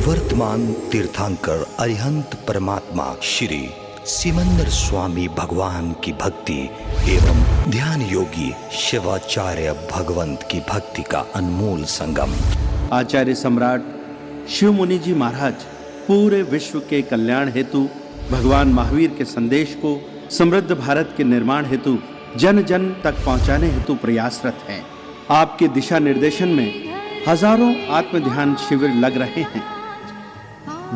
वर्तमान तीर्थंकर अरिहंत परमात्मा श्री सिमंदर स्वामी भगवान की भक्ति एवं ध्यान योगी शिवाचार्य भगवंत की भक्ति का अनमोल संगम। आचार्य सम्राट शिव मुनि जी महाराज पूरे विश्व के कल्याण हेतु भगवान महावीर के संदेश को समृद्ध भारत के निर्माण हेतु जन जन तक पहुंचाने हेतु प्रयासरत हैं। आपके दिशा निर्देशन में हजारों आत्म ध्यान शिविर लग रहे हैं,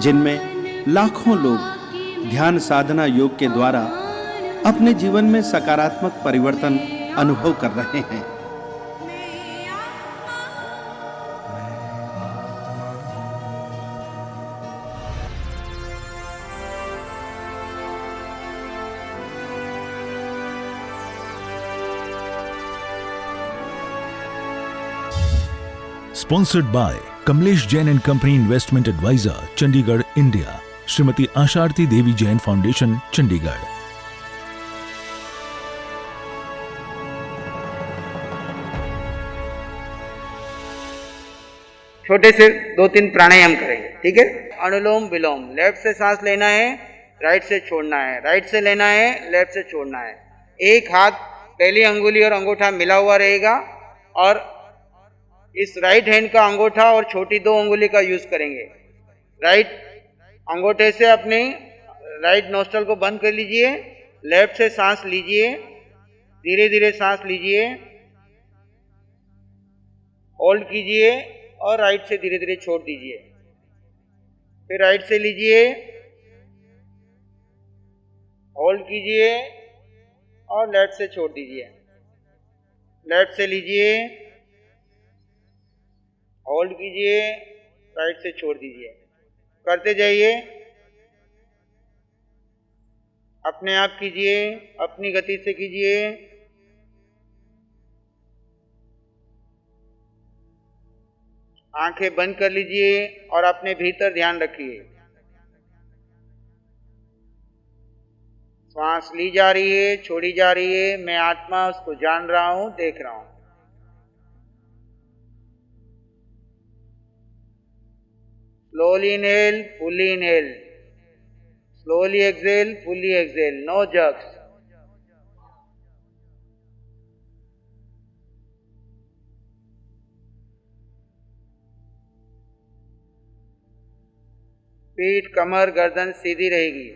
जिनमें लाखों लोग ध्यान साधना योग के द्वारा अपने जीवन में सकारात्मक परिवर्तन अनुभव कर रहे हैं। Sponsored by Kamlesh Jain and Company Investment Advisor, Chandigarh, India. Shrimati Asharati Devi Jain foundation, Chandigarh. छोटे से 2-3 प्राणायाम करेंगे, ठीक है। अनुलोम विलोम, लेफ्ट से सांस लेना है, राइट से छोड़ना है, राइट से लेना है, लेफ्ट से छोड़ना है। एक हाथ पहली अंगुली और अंगूठा मिला हुआ रहेगा और इस राइट हैंड का अंगूठा और छोटी 2 अंगुली का यूज करेंगे। राइट अंगूठे से अपने राइट नोस्ट्रल को बंद कर लीजिए, लेफ्ट से सांस लीजिए, धीरे धीरे सांस लीजिए, होल्ड कीजिए और राइट से धीरे धीरे छोड़ दीजिए। फिर राइट से लीजिए, होल्ड कीजिए और लेफ्ट से छोड़ दीजिए। लेफ्ट से लीजिए, होल्ड कीजिए, राइट से छोड़ दीजिए। करते जाइए, अपने आप कीजिए, अपनी गति से कीजिए। आंखें बंद कर लीजिए और अपने भीतर ध्यान रखिए। श्वास ली जा रही है, छोड़ी जा रही है, मैं आत्मा उसको जान रहा हूं, देख रहा हूं। Slowly inhale, fully inhale. Slowly exhale, fully exhale. No jerks. पीठ, कमर, गर्दन सीधी रहेगी।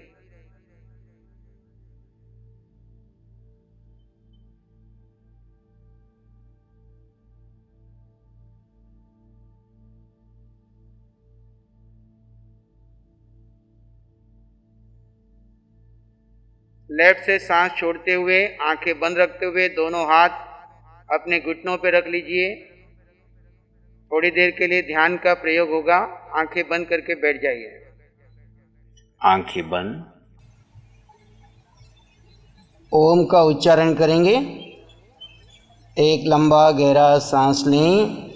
लेफ्ट से सांस छोड़ते हुए, आंखें बंद रखते हुए, दोनों हाथ अपने घुटनों पर रख लीजिए। थोड़ी देर के लिए ध्यान का प्रयोग होगा। आंखें बंद करके बैठ जाइए। आंखें बंद। ओम का उच्चारण करेंगे। एक लंबा गहरा सांस लें।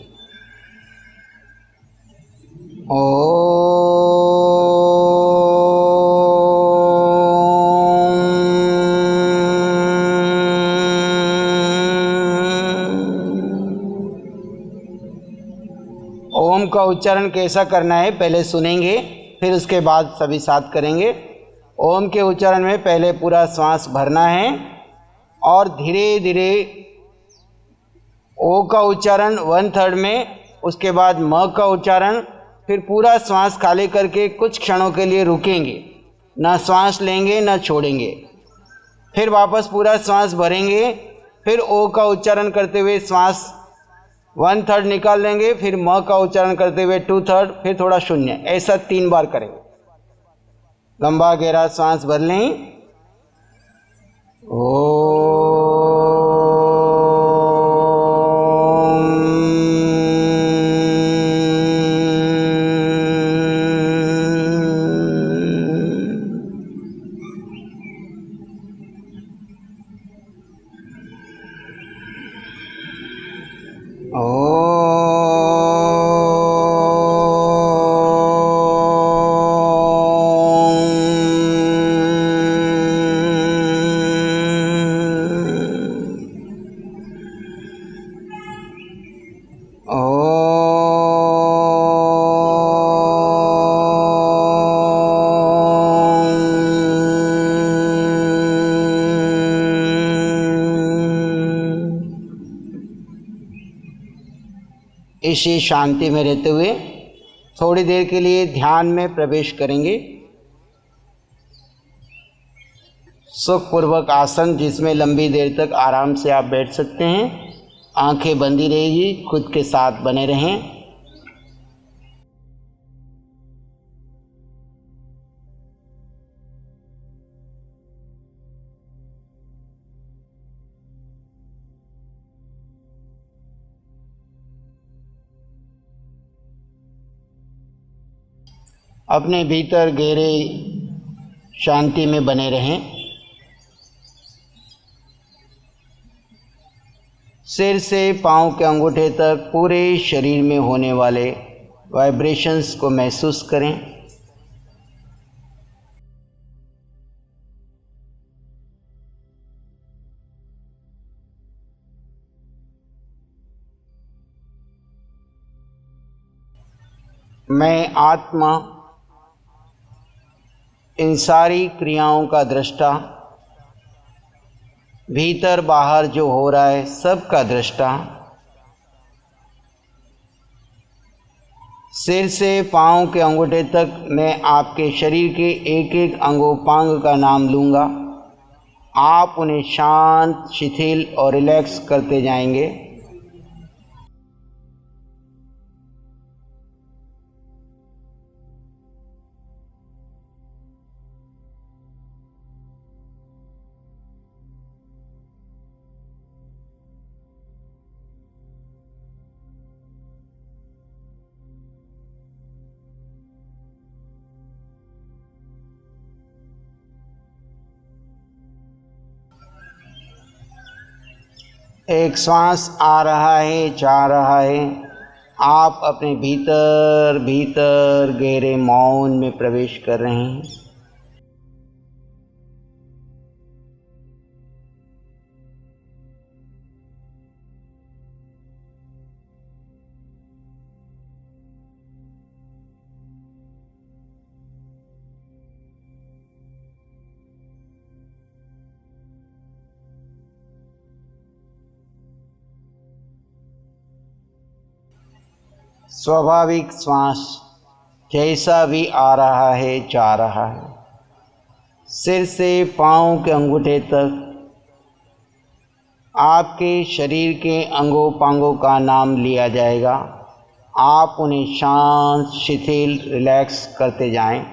ओम का उच्चारण कैसा करना है पहले सुनेंगे, फिर उसके बाद सभी साथ करेंगे। ओम के उच्चारण में पहले पूरा श्वास भरना है और धीरे धीरे ओ का उच्चारण 1/3 में, उसके बाद म का उच्चारण, फिर पूरा श्वास खाली करके कुछ क्षणों के लिए रुकेंगे, ना श्वास लेंगे ना छोड़ेंगे। फिर वापस पूरा श्वास भरेंगे, फिर ओ का उच्चारण करते हुए श्वास 1/3 निकाल लेंगे, फिर म का उच्चारण करते हुए 2/3, फिर थोड़ा शून्य। ऐसा 3 बार करेंगे। लंबा गहरा सांस भर लें। इसी शांति में रहते हुए थोड़ी देर के लिए ध्यान में प्रवेश करेंगे। सुखपूर्वक आसन जिसमें लंबी देर तक आराम से आप बैठ सकते हैं। आंखें बंदी रहेगी, खुद के साथ बने रहें। अपने भीतर गहरे शांति में बने रहें। सिर से पांव के अंगूठे तक पूरे शरीर में होने वाले वाइब्रेशंस को महसूस करें। मैं आत्मा इन सारी क्रियाओं का दृष्टा, भीतर बाहर जो हो रहा है सब का दृष्टा। सिर से पांव के अंगूठे तक मैं आपके शरीर के एक एक अंगोपांग का नाम लूँगा। आप उन्हें शांत, शिथिल और रिलैक्स करते जाएंगे। एक श्वास आ रहा है, जा रहा है। आप अपने भीतर भीतर गहरे मौन में प्रवेश कर रहे हैं। स्वाभाविक श्वास जैसा भी आ रहा है, जा रहा है। सिर से पांव के अंगूठे तक आपके शरीर के अंगों-पांगों का नाम लिया जाएगा। आप उन्हें शांत, शिथिल, रिलैक्स करते जाएं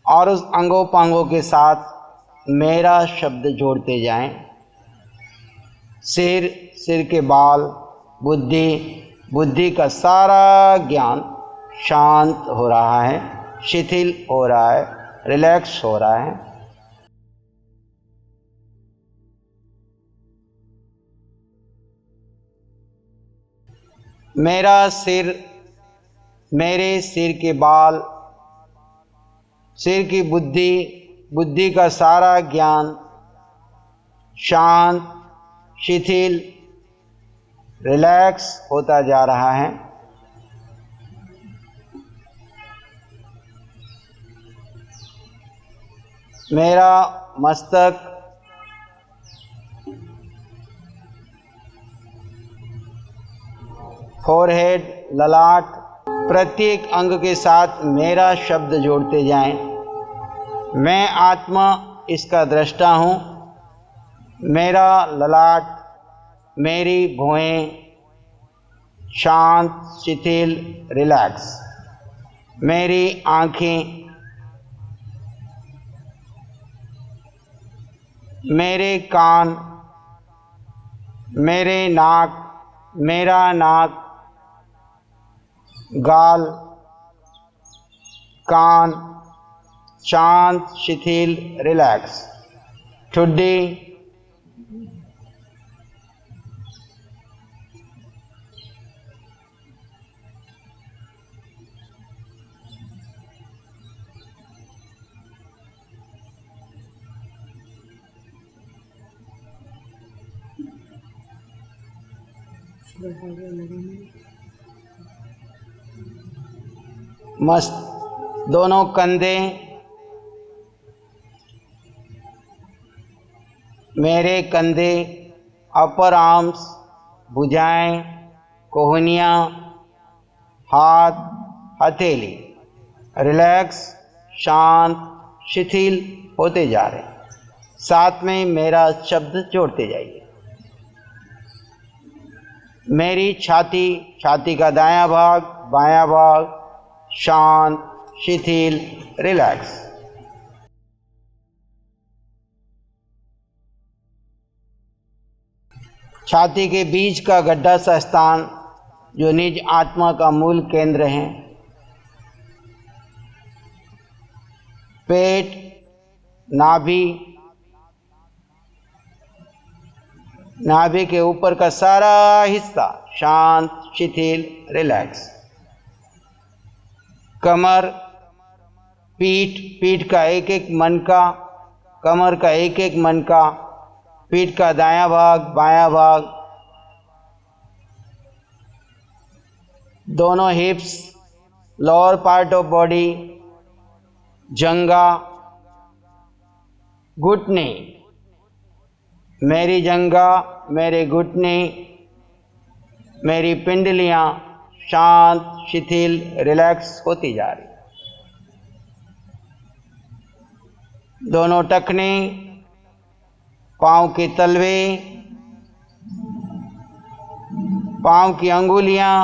और उस अंगों-पांगों के साथ मेरा शब्द जोड़ते जाएं। सिर, सिर के बाल, बुद्धि, बुद्धि का सारा ज्ञान शांत हो रहा है, शिथिल हो रहा है, रिलैक्स हो रहा है। मेरा सिर, मेरे सिर के बाल, सिर की बुद्धि, बुद्धि का सारा ज्ञान शांत, शिथिल, रिलैक्स होता जा रहा है। मेरा मस्तक, फोरहेड, ललाट, प्रत्येक अंग के साथ मेरा शब्द जोड़ते जाएं। मैं आत्मा इसका दृष्टा हूँ। मेरा ललाट, मेरी भुएं शांत, शिथिल, रिलैक्स। मेरी आँखें, मेरे कान, मेरे नाक, मेरा नाक, गाल, कान शांत, शिथिल, रिलैक्स। ठुड्डी, मस्त, दोनों कंधे, मेरे कंधे, अपर आर्म्स, भुजाएं, कोहनियाँ, हाथ, हथेली रिलैक्स, शांत, शिथिल होते जा रहे हैं। साथ में मेरा शब्द जोड़ते जाइए। मेरी छाती, छाती का दायां भाग, बायां भाग शांत, शिथिल, रिलैक्स। छाती के बीच का गड्ढा सा स्थान जो निज आत्मा का मूल केंद्र है। पेट, नाभि, नाभि के ऊपर का सारा हिस्सा शांत, शिथिल, रिलैक्स। कमर, पीठ, पीठ का एक एक मनका, कमर का एक एक मनका, पीठ का दायां भाग, बायां भाग, दोनों hips, lower part of body, जंगा, घुटने, मेरी जंगा, मेरे घुटने, मेरी पिंडलियां शांत, शिथिल, रिलैक्स होती जा रही। दोनों टखने, पाँव के तलवे, पाँव की अंगुलियां,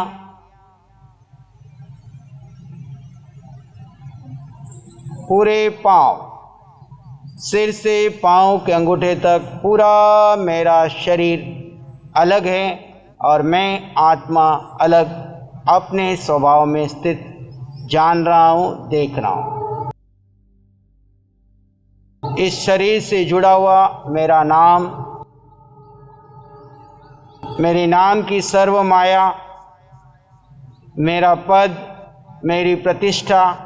पूरे पाँव, सिर से पाँव के अंगूठे तक पूरा मेरा शरीर अलग है और मैं आत्मा अलग अपने स्वभाव में स्थित जान रहा हूँ, देख रहा हूँ। इस शरीर से जुड़ा हुआ मेरा नाम, मेरे नाम की सर्व माया, मेरा पद, मेरी प्रतिष्ठा,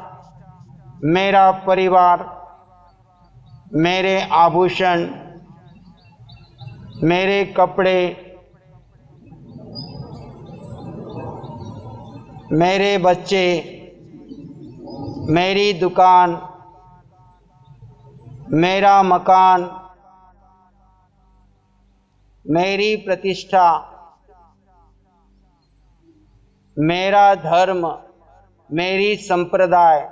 मेरा परिवार, मेरे आभूषण, मेरे कपड़े, मेरे बच्चे, मेरी दुकान, मेरा मकान, मेरी प्रतिष्ठा, मेरा धर्म, मेरी संप्रदाय,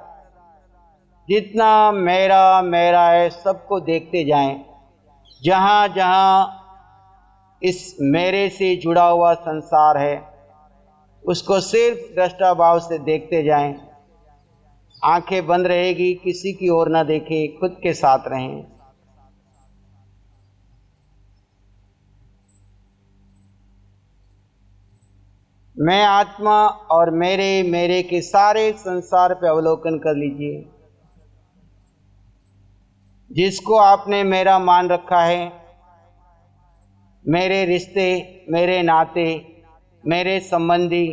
जितना मेरा मेरा है सबको देखते जाएं। जहाँ जहाँ इस मेरे से जुड़ा हुआ संसार है उसको सिर्फ दृष्टा भाव से देखते जाएं। आंखें बंद रहेगी, किसी की ओर ना देखें, खुद के साथ रहें। मैं आत्मा और मेरे के सारे संसार पे अवलोकन कर लीजिए। जिसको आपने मेरा मान रखा है, मेरे रिश्ते, मेरे नाते, मेरे संबंधी,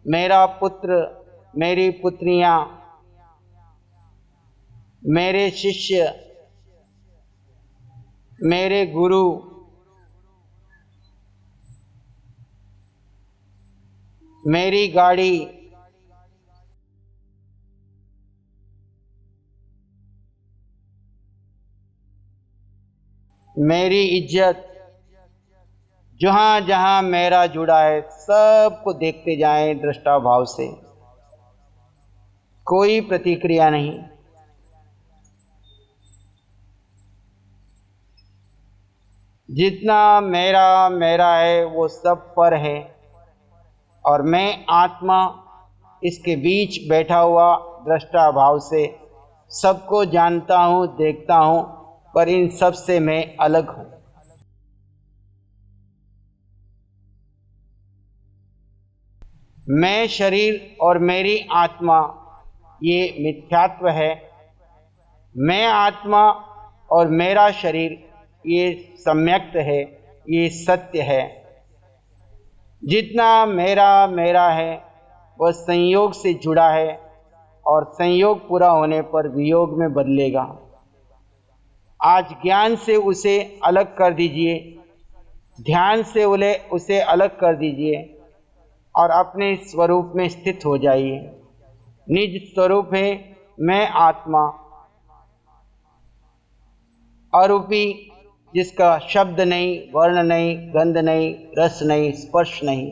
मेरा पुत्र, मेरी पुत्रियां, मेरे शिष्य, मेरे गुरु, मेरी गाड़ी, मेरी इज्जत, जहाँ जहाँ मेरा जुड़ा है सबको देखते जाएं दृष्टा भाव से। कोई प्रतिक्रिया नहीं। जितना मेरा मेरा है वो सब पर है और मैं आत्मा इसके बीच बैठा हुआ दृष्टा भाव से सबको जानता हूँ, देखता हूँ, पर इन सब से मैं अलग हूँ। मैं शरीर और मेरी आत्मा ये मिथ्यात्व है। मैं आत्मा और मेरा शरीर ये सम्यक्त है, ये सत्य है। जितना मेरा मेरा है वह संयोग से जुड़ा है और संयोग पूरा होने पर वियोग में बदलेगा। आज ज्ञान से उसे अलग कर दीजिए, ध्यान से उसे अलग कर दीजिए और अपने स्वरूप में स्थित हो जाइए। निज स्वरूप है मैं आत्मा, अरूपी, जिसका शब्द नहीं, वर्ण नहीं, गंध नहीं, रस नहीं, स्पर्श नहीं,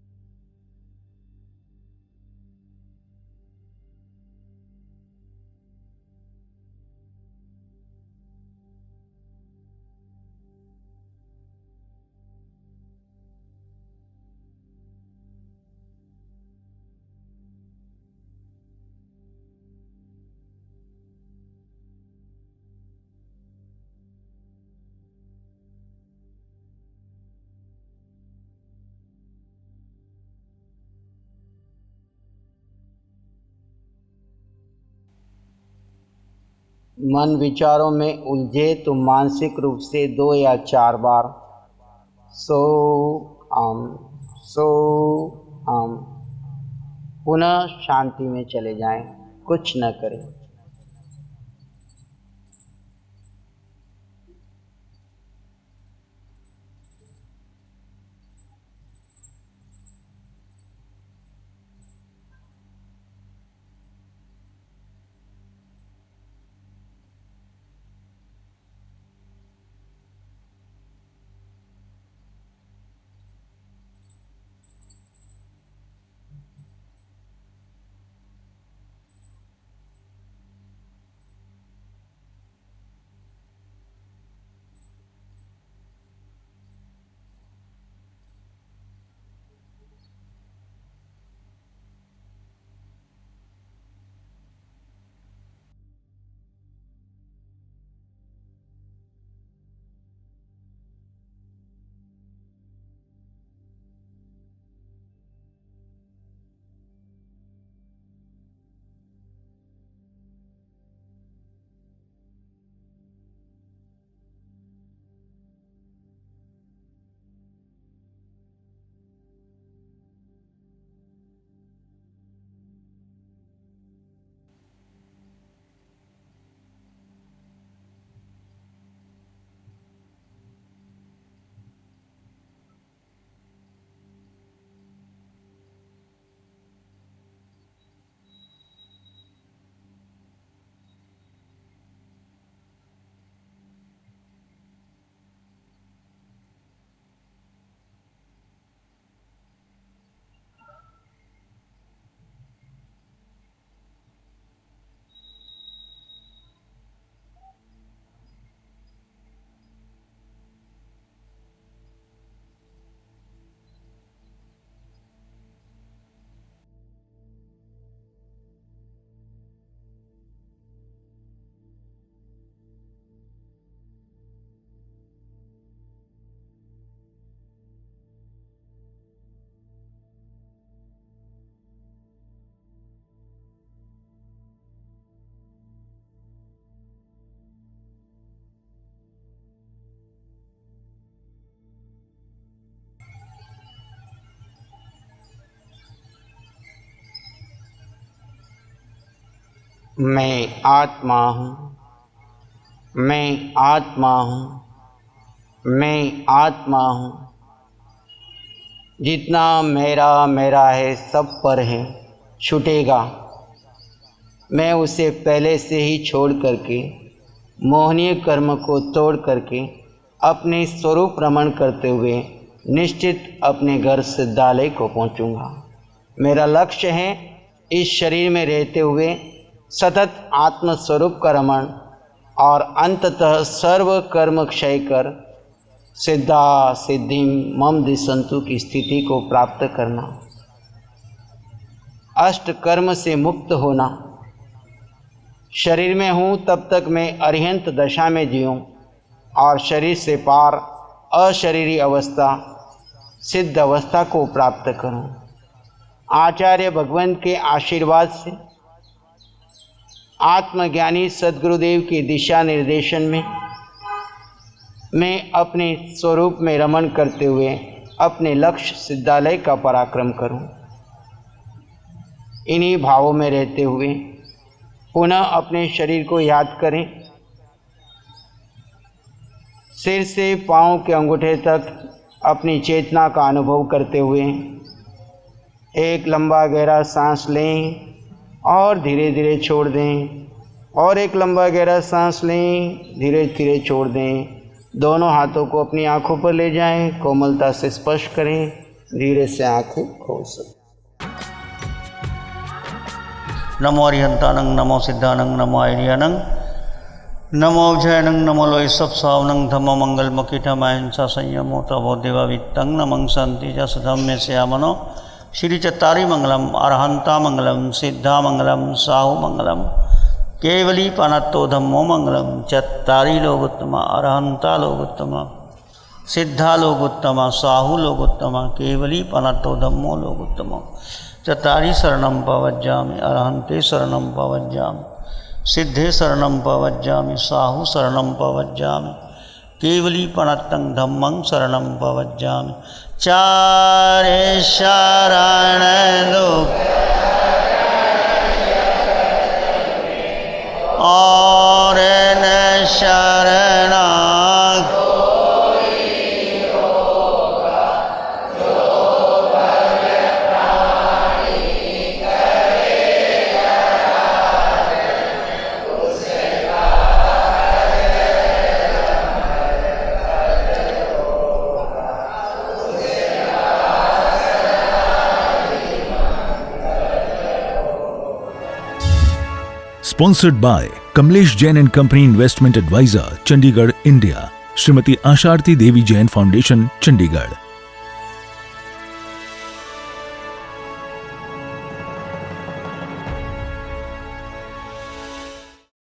मन विचारों में उलझे तो मानसिक रूप से 2 या 4 बार सो हम पुनः शांति में चले जाएं, कुछ न करें। मैं आत्मा हूँ, मैं आत्मा हूँ, मैं आत्मा हूँ। जितना मेरा मेरा है सब पर है, छूटेगा। मैं उसे पहले से ही छोड़ करके, मोहनीय कर्म को तोड़ करके अपने स्वरूप रमण करते हुए निश्चित अपने घर सिद्धालय को पहुँचूँगा। मेरा लक्ष्य है इस शरीर में रहते हुए सतत आत्मस्वरूप का रमण और अंततः सर्व कर्म क्षय कर सिद्धा सिद्धि मम दिसंतु की स्थिति को प्राप्त करना, अष्ट कर्म से मुक्त होना। शरीर में हूँ तब तक मैं अरिहंत दशा में जीऊँ और शरीर से पार अशरीरी अवस्था सिद्ध अवस्था को प्राप्त करूँ। आचार्य भगवंत के आशीर्वाद से आत्मज्ञानी सद्गुरुदेव के दिशा निर्देशन में मैं अपने स्वरूप में रमण करते हुए अपने लक्ष्य सिद्धालय का पराक्रम करूं। इन्हीं भावों में रहते हुए पुनः अपने शरीर को याद करें। सिर से पांव के अंगूठे तक अपनी चेतना का अनुभव करते हुए एक लंबा गहरा सांस लें और धीरे धीरे छोड़ दें, और एक लंबा गहरा सांस लें, धीरे धीरे छोड़ दें। दोनों हाथों को अपनी आंखों पर ले जाएं, कोमलता से स्पर्श करें, धीरे से आंखें खोल सकते। नमो अरिहंतानंग, नमो सिद्धानंग, नमो आर्यानंग, नमो अभ्ययनंग, नमो लोय सब सावनंग, धम्म मंगल मकिठम अहिंसा संयमो तबो देवा वित्तंग, नमं शांति च सधम्य श्यामनो श्री चत्तारी मंगलम, अरहंता मंगलम, सिद्धा मंगलम, साहु मंगलम, केवली पानत्तो धम्मो मंगलम। चत्तारी लोगोत्तम, अरहंता लोगोत्तम, सिद्धा लोगोत्तम, साहु लोगोत्तम, केवली पानत्तो धम्मो लोगोत्तम। चत्तारी शरणं पवज्जामि, अरहंते शरणं पवज्जामि, सिद्धे शरणं प्रवज्जामि, साहु शरणं प्रवज्जामि, केवली प्रणतं धम्मं शरणं प्रवज्जामि। चारे शरण लोक और न शरणा Sponsored by Kamlesh Jain and Company Investment Advisor, Chandigarh, India. Shrimati Asharti Devi Jain Foundation, Chandigarh.